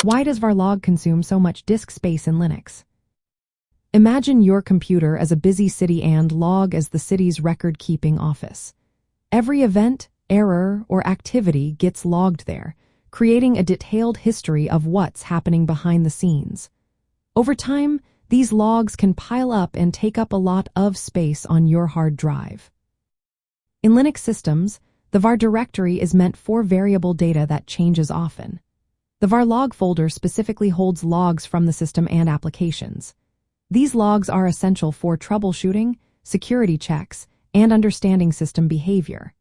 Why does var log consume so much disk space in Linux? Imagine your computer as a busy city and log as the city's record-keeping office. Every event, error, or activity gets logged there, creating a detailed history of what's happening behind the scenes. Over time, these logs can pile up and take up a lot of space on your hard drive. In Linux systems, the var directory is meant for variable data that changes often. The var log folder specifically holds logs from the system and applications. These logs are essential for troubleshooting, security checks, and understanding system behavior.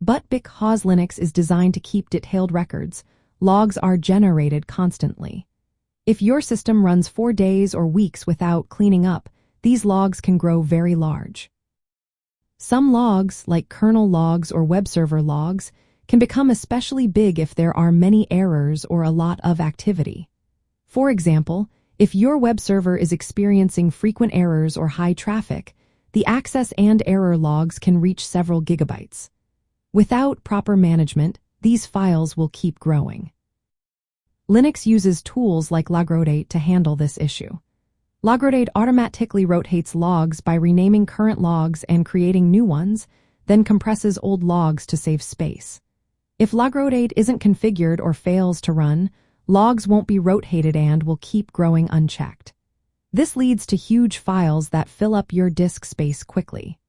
But because Linux is designed to keep detailed records, logs are generated constantly. If your system runs for days or weeks without cleaning up, these logs can grow very large. Some logs, like kernel logs or web server logs, can become especially big if there are many errors or a lot of activity. For example, if your web server is experiencing frequent errors or high traffic, the access and error logs can reach several gigabytes. Without proper management, these files will keep growing. Linux uses tools like Logrotate to handle this issue. Logrotate automatically rotates logs by renaming current logs and creating new ones, then compresses old logs to save space. If Logrotate isn't configured or fails to run, logs won't be rotated and will keep growing unchecked. This leads to huge files that fill up your disk space quickly.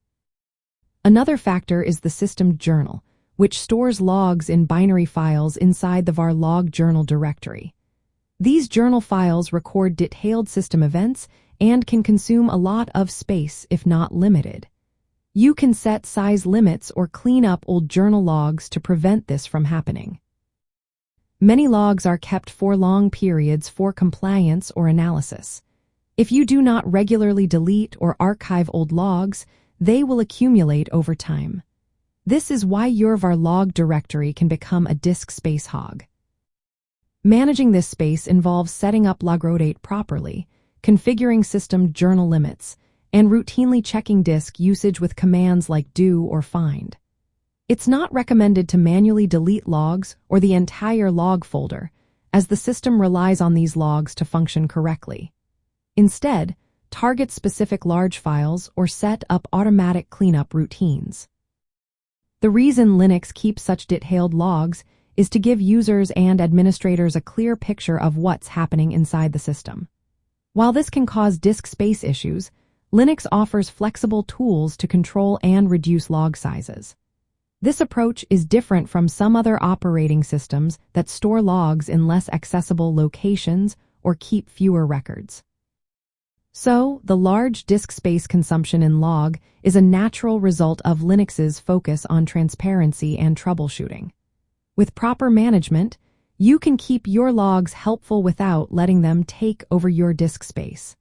Another factor is the system journal, which stores logs in binary files inside the var log journal directory. These journal files record detailed system events and can consume a lot of space if not limited. You can set size limits or clean up old journal logs to prevent this from happening. Many logs are kept for long periods for compliance or analysis. If you do not regularly delete or archive old logs, they will accumulate over time. This is why your var log directory can become a disk space hog. Managing this space involves setting up Logrotate properly, configuring system journal limits, and routinely checking disk usage with commands like do or find. It's not recommended to manually delete logs or the entire log folder, as the system relies on these logs to function correctly. Instead, target specific large files or set up automatic cleanup routines. The reason Linux keeps such detailed logs is to give users and administrators a clear picture of what's happening inside the system. While this can cause disk space issues, Linux offers flexible tools to control and reduce log sizes. This approach is different from some other operating systems that store logs in less accessible locations or keep fewer records. So, the large disk space consumption in log is a natural result of Linux's focus on transparency and troubleshooting. With proper management, you can keep your logs helpful without letting them take over your disk space.